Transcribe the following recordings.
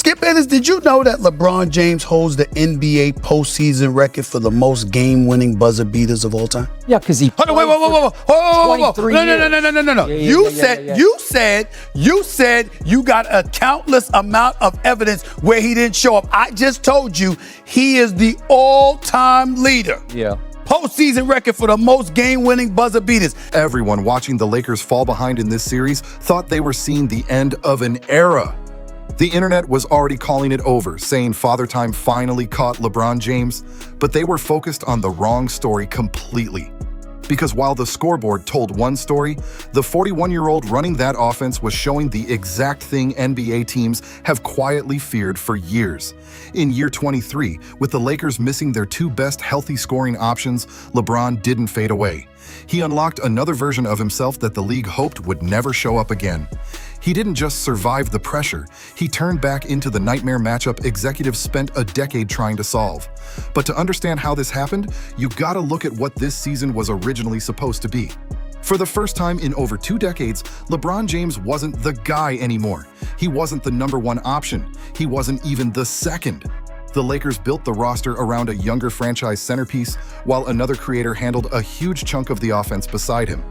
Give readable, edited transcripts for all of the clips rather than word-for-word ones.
Skip Bayless, did you know that LeBron James holds the NBA postseason record for the most game-winning buzzer beaters of all time? Yeah, because he. Hold on, wait. No. You said you got a countless amount of evidence where he didn't show up. I just told you he is the all-time leader. Yeah. Postseason record for the most game-winning buzzer beaters. Everyone watching the Lakers fall behind in this series thought they were seeing the end of an era. The internet was already calling it over, saying Father Time finally caught LeBron James, but they were focused on the wrong story completely. Because while the scoreboard told one story, the 41-year-old running that offense was showing the exact thing NBA teams have quietly feared for years. In year 23, with the Lakers missing their two best healthy scoring options, LeBron didn't fade away. He unlocked another version of himself that the league hoped would never show up again. He didn't just survive the pressure, he turned back into the nightmare matchup executives spent a decade trying to solve. But to understand how this happened, you gotta look at what this season was originally supposed to be. For the first time in over 2 decades, LeBron James wasn't the guy anymore. He wasn't the #1 option. He wasn't even the second. The Lakers built the roster around a younger franchise centerpiece, while another creator handled a huge chunk of the offense beside him.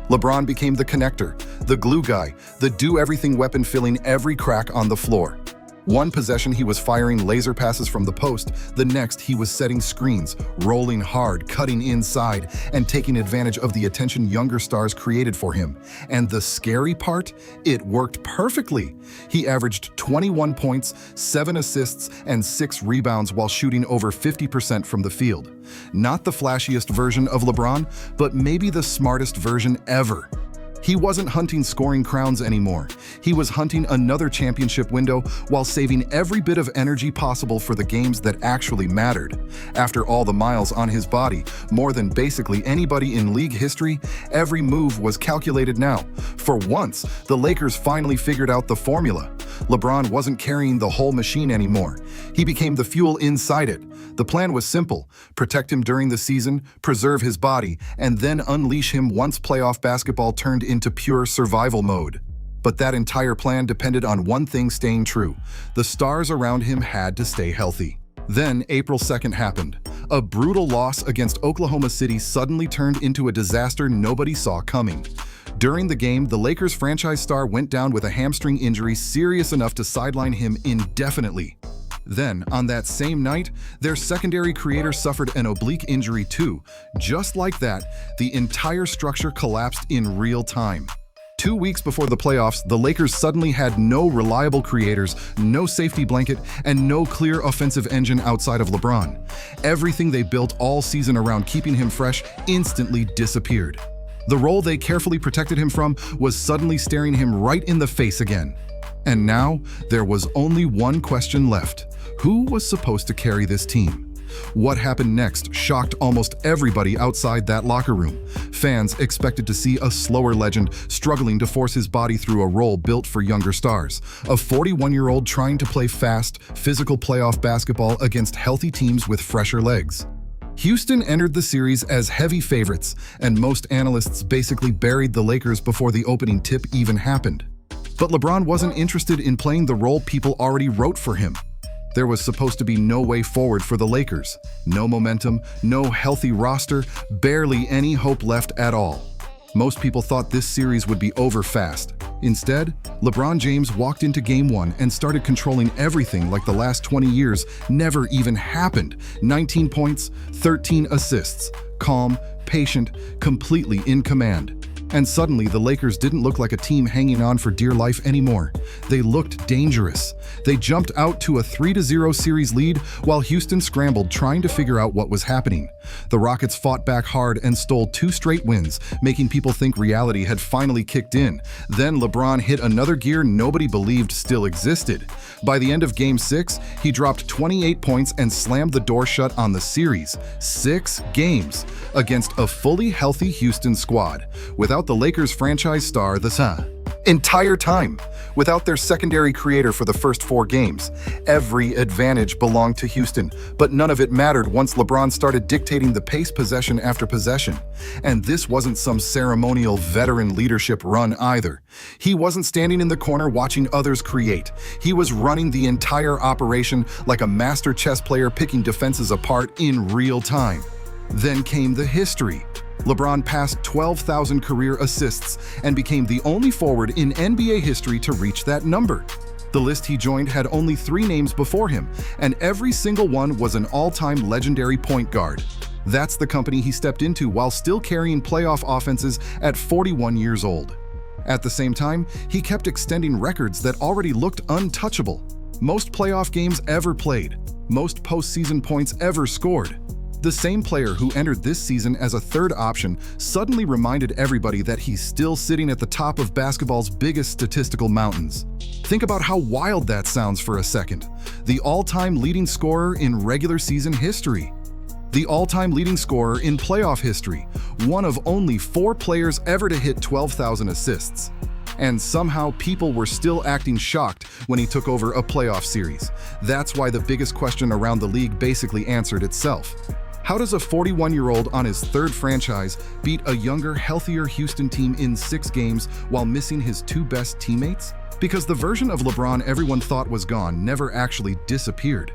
LeBron became the connector, the glue guy, the do-everything weapon filling every crack on the floor. One possession he was firing laser passes from the post, the next he was setting screens, rolling hard, cutting inside, and taking advantage of the attention younger stars created for him. And the scary part? It worked perfectly. He averaged 21 points, 7 assists, and 6 rebounds while shooting over 50% from the field. Not the flashiest version of LeBron, but maybe the smartest version ever. He wasn't hunting scoring crowns anymore. He was hunting another championship window while saving every bit of energy possible for the games that actually mattered. After all the miles on his body, more than basically anybody in league history, every move was calculated now. For once, the Lakers finally figured out the formula. LeBron wasn't carrying the whole machine anymore. He became the fuel inside it. The plan was simple: protect him during the season, preserve his body, and then unleash him once playoff basketball turned into pure survival mode. But that entire plan depended on one thing staying true: the stars around him had to stay healthy. Then April 2nd happened. A brutal loss against Oklahoma City suddenly turned into a disaster nobody saw coming. During the game, the Lakers franchise star went down with a hamstring injury serious enough to sideline him indefinitely. Then, on that same night, their secondary creator suffered an oblique injury too. Just like that, the entire structure collapsed in real time. 2 weeks before the playoffs, the Lakers suddenly had no reliable creators, no safety blanket, and no clear offensive engine outside of LeBron. Everything they built all season around keeping him fresh instantly disappeared. The role they carefully protected him from was suddenly staring him right in the face again. And now, there was only one question left: who was supposed to carry this team? What happened next shocked almost everybody outside that locker room. Fans expected to see a slower legend struggling to force his body through a role built for younger stars. A 41-year-old trying to play fast, physical playoff basketball against healthy teams with fresher legs. Houston entered the series as heavy favorites, and most analysts basically buried the Lakers before the opening tip even happened. But LeBron wasn't interested in playing the role people already wrote for him. There was supposed to be no way forward for the Lakers. No momentum, no healthy roster, barely any hope left at all. Most people thought this series would be over fast. Instead, LeBron James walked into Game 1 and started controlling everything like the last 20 years never even happened. 19 points, 13 assists. Calm, patient, completely in command. And suddenly, the Lakers didn't look like a team hanging on for dear life anymore. They looked dangerous. They jumped out to a 3-0 series lead while Houston scrambled trying to figure out what was happening. The Rockets fought back hard and stole 2 straight wins, making people think reality had finally kicked in. Then LeBron hit another gear nobody believed still existed. By the end of Game 6, he dropped 28 points and slammed the door shut on the series. 6 games against a fully healthy Houston squad. Without the Lakers franchise star, the Entire time. Without their secondary creator for the first 4 games, every advantage belonged to Houston, but none of it mattered once LeBron started dictating the pace possession after possession. And this wasn't some ceremonial veteran leadership run either. He wasn't standing in the corner watching others create. He was running the entire operation like a master chess player picking defenses apart in real time. Then came the history. LeBron passed 12,000 career assists and became the only forward in NBA history to reach that number. The list he joined had only 3 names before him, and every single one was an all-time legendary point guard. That's the company he stepped into while still carrying playoff offenses at 41 years old. At the same time, he kept extending records that already looked untouchable. Most playoff games ever played, most postseason points ever scored. The same player who entered this season as a third option suddenly reminded everybody that he's still sitting at the top of basketball's biggest statistical mountains. Think about how wild that sounds for a second. The all-time leading scorer in regular season history. The all-time leading scorer in playoff history, one of only 4 players ever to hit 12,000 assists. And somehow people were still acting shocked when he took over a playoff series. That's why the biggest question around the league basically answered itself. How does a 41-year-old on his 3rd franchise beat a younger, healthier Houston team in 6 games while missing his 2 best teammates? Because the version of LeBron everyone thought was gone never actually disappeared.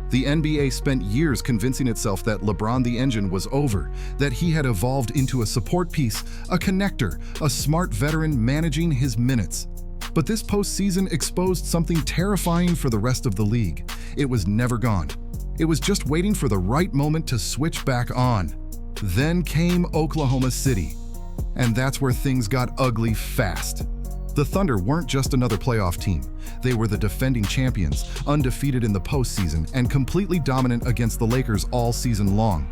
The NBA spent years convincing itself that LeBron the Engine was over, that he had evolved into a support piece, a connector, a smart veteran managing his minutes. But this postseason exposed something terrifying for the rest of the league. It was never gone. It was just waiting for the right moment to switch back on. Then came Oklahoma City. And that's where things got ugly fast. The Thunder weren't just another playoff team. They were the defending champions, undefeated in the postseason and completely dominant against the Lakers all season long.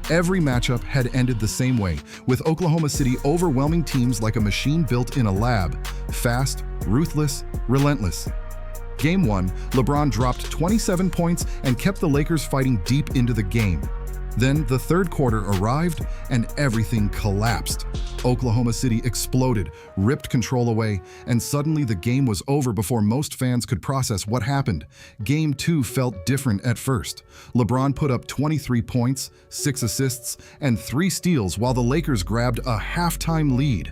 Every matchup had ended the same way, with Oklahoma City overwhelming teams like a machine built in a lab, fast, ruthless, relentless. Game 1, LeBron dropped 27 points and kept the Lakers fighting deep into the game. Then the third quarter arrived and everything collapsed. Oklahoma City exploded, ripped control away, and suddenly the game was over before most fans could process what happened. Game 2 felt different at first. LeBron put up 23 points, 6 assists, and 3 steals while the Lakers grabbed a halftime lead.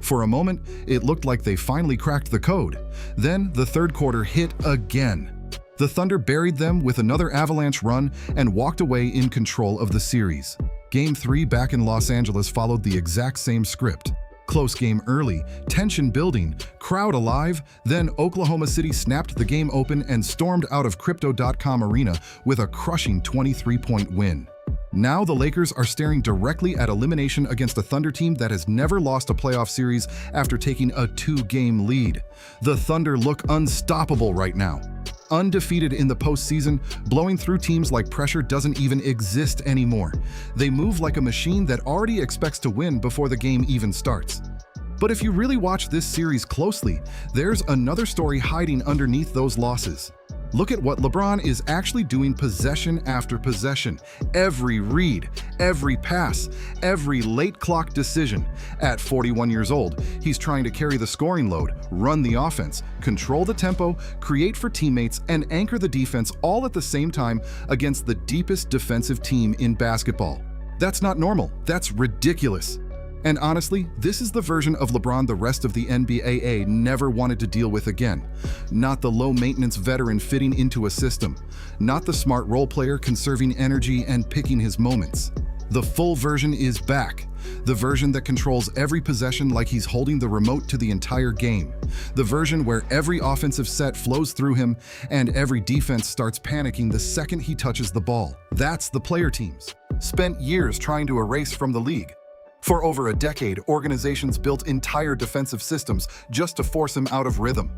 For a moment, it looked like they finally cracked the code. Then the third quarter hit again. The Thunder buried them with another avalanche run and walked away in control of the series. Game 3 back in Los Angeles followed the exact same script. Close game early, tension building, crowd alive, then Oklahoma City snapped the game open and stormed out of Crypto.com Arena with a crushing 23-point win. Now the Lakers are staring directly at elimination against a Thunder team that has never lost a playoff series after taking a 2-game lead. The Thunder look unstoppable right now. Undefeated in the postseason, blowing through teams like pressure doesn't even exist anymore. They move like a machine that already expects to win before the game even starts. But if you really watch this series closely, there's another story hiding underneath those losses. Look at what LeBron is actually doing possession after possession. Every read, every pass, every late clock decision. At 41 years old, he's trying to carry the scoring load, run the offense, control the tempo, create for teammates, and anchor the defense all at the same time against the deepest defensive team in basketball. That's not normal. That's ridiculous. And honestly, this is the version of LeBron the rest of the NBA never wanted to deal with again. Not the low-maintenance veteran fitting into a system. Not the smart role player conserving energy and picking his moments. The full version is back. The version that controls every possession like he's holding the remote to the entire game. The version where every offensive set flows through him and every defense starts panicking the second he touches the ball. That's the player teams. Spent years trying to erase from the league. For over a decade, organizations built entire defensive systems just to force him out of rhythm.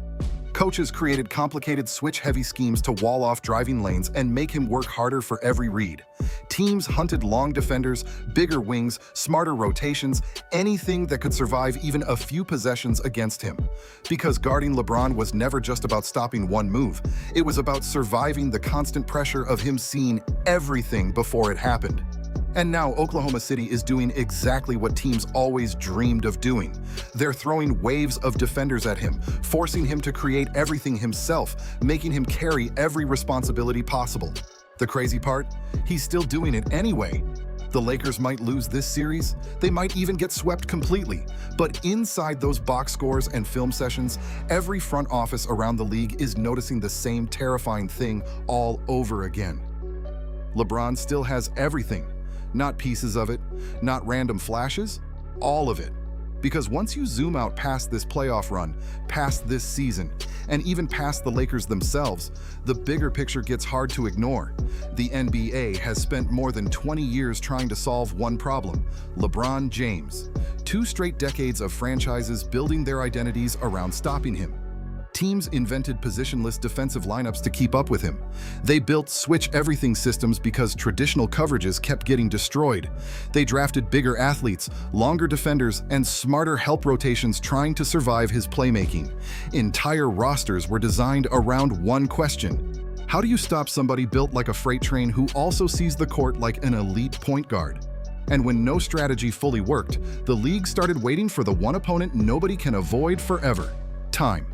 Coaches created complicated switch-heavy schemes to wall off driving lanes and make him work harder for every read. Teams hunted long defenders, bigger wings, smarter rotations, anything that could survive even a few possessions against him. Because guarding LeBron was never just about stopping one move. It was about surviving the constant pressure of him seeing everything before it happened. And now Oklahoma City is doing exactly what teams always dreamed of doing. They're throwing waves of defenders at him, forcing him to create everything himself, making him carry every responsibility possible. The crazy part? He's still doing it anyway. The Lakers might lose this series, they might even get swept completely. But inside those box scores and film sessions, every front office around the league is noticing the same terrifying thing all over again. LeBron still has everything. Not pieces of it, not random flashes, all of it. Because once you zoom out past this playoff run, past this season, and even past the Lakers themselves, the bigger picture gets hard to ignore. The NBA has spent more than 20 years trying to solve one problem: LeBron James. 2 straight decades of franchises building their identities around stopping him. Teams invented positionless defensive lineups to keep up with him. They built switch-everything systems because traditional coverages kept getting destroyed. They drafted bigger athletes, longer defenders, and smarter help rotations trying to survive his playmaking. Entire rosters were designed around one question: how do you stop somebody built like a freight train who also sees the court like an elite point guard? And when no strategy fully worked, the league started waiting for the one opponent nobody can avoid forever: time.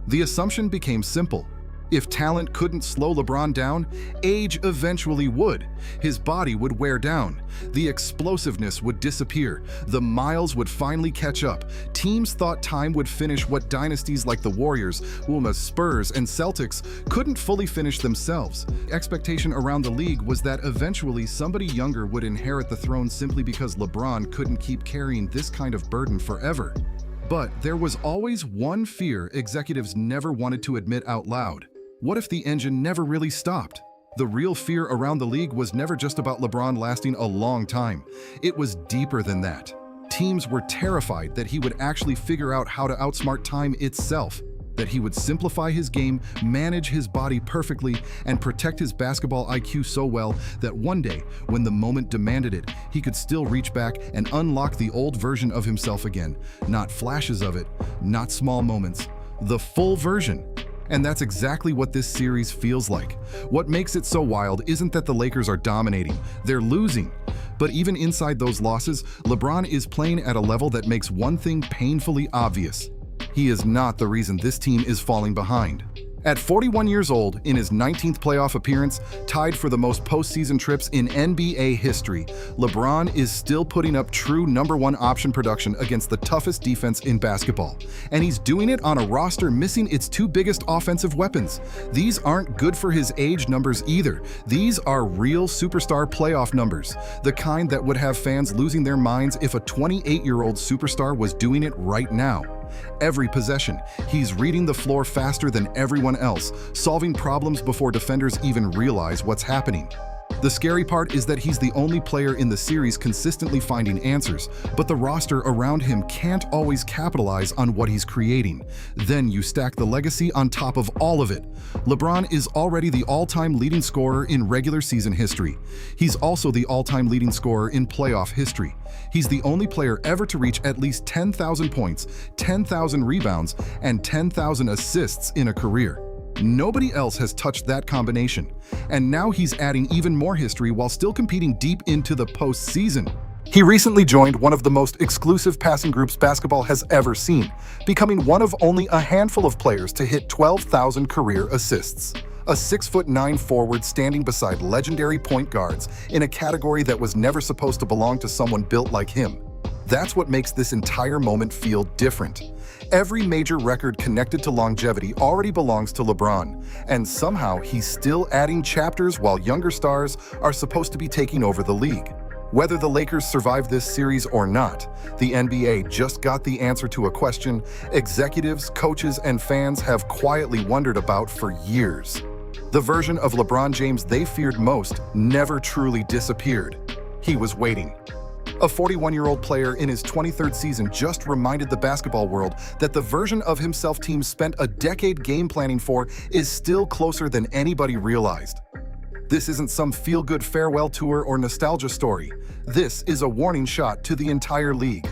The assumption became simple. If talent couldn't slow LeBron down, age eventually would. His body would wear down. The explosiveness would disappear. The miles would finally catch up. Teams thought time would finish what dynasties like the Warriors, Spurs, and Celtics couldn't fully finish themselves. Expectation around the league was that eventually somebody younger would inherit the throne simply because LeBron couldn't keep carrying this kind of burden forever. But there was always one fear executives never wanted to admit out loud. What if the engine never really stopped? The real fear around the league was never just about LeBron lasting a long time. It was deeper than that. Teams were terrified that he would actually figure out how to outsmart time itself, that he would simplify his game, manage his body perfectly, and protect his basketball IQ so well that one day, when the moment demanded it, he could still reach back and unlock the old version of himself again. Not flashes of it, not small moments, the full version. And that's exactly what this series feels like. What makes it so wild isn't that the Lakers are dominating, they're losing. But even inside those losses, LeBron is playing at a level that makes one thing painfully obvious: he is not the reason this team is falling behind. At 41 years old, in his 19th playoff appearance, tied for the most postseason trips in NBA history, LeBron is still putting up true #1 option production against the toughest defense in basketball. And he's doing it on a roster missing its 2 biggest offensive weapons. These aren't good for his age numbers either. These are real superstar playoff numbers, the kind that would have fans losing their minds if a 28-year-old superstar was doing it right now. Every possession, he's reading the floor faster than everyone else, solving problems before defenders even realize what's happening. The scary part is that he's the only player in the series consistently finding answers, but the roster around him can't always capitalize on what he's creating. Then you stack the legacy on top of all of it. LeBron is already the all-time leading scorer in regular season history. He's also the all-time leading scorer in playoff history. He's the only player ever to reach at least 10,000 points, 10,000 rebounds, and 10,000 assists in a career. Nobody else has touched that combination. And now he's adding even more history while still competing deep into the postseason. He recently joined one of the most exclusive passing groups basketball has ever seen, becoming one of only a handful of players to hit 12,000 career assists. A 6'9" forward standing beside legendary point guards in a category that was never supposed to belong to someone built like him. That's what makes this entire moment feel different. Every major record connected to longevity already belongs to LeBron, and somehow he's still adding chapters while younger stars are supposed to be taking over the league. Whether the Lakers survive this series or not, the NBA just got the answer to a question executives, coaches, and fans have quietly wondered about for years. The version of LeBron James they feared most never truly disappeared. He was waiting. A 41-year-old player in his 23rd season just reminded the basketball world that the version of himself teams spent a decade game planning for is still closer than anybody realized. This isn't some feel-good farewell tour or nostalgia story. This is a warning shot to the entire league.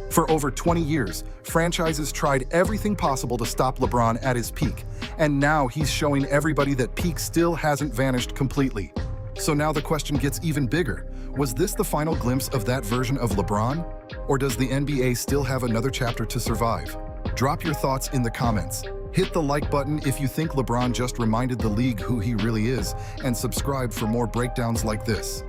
For over 20 years, franchises tried everything possible to stop LeBron at his peak, and now he's showing everybody that peak still hasn't vanished completely. So now the question gets even bigger. Was this the final glimpse of that version of LeBron? Or does the NBA still have another chapter to survive? Drop your thoughts in the comments. Hit the like button if you think LeBron just reminded the league who he really is, and subscribe for more breakdowns like this.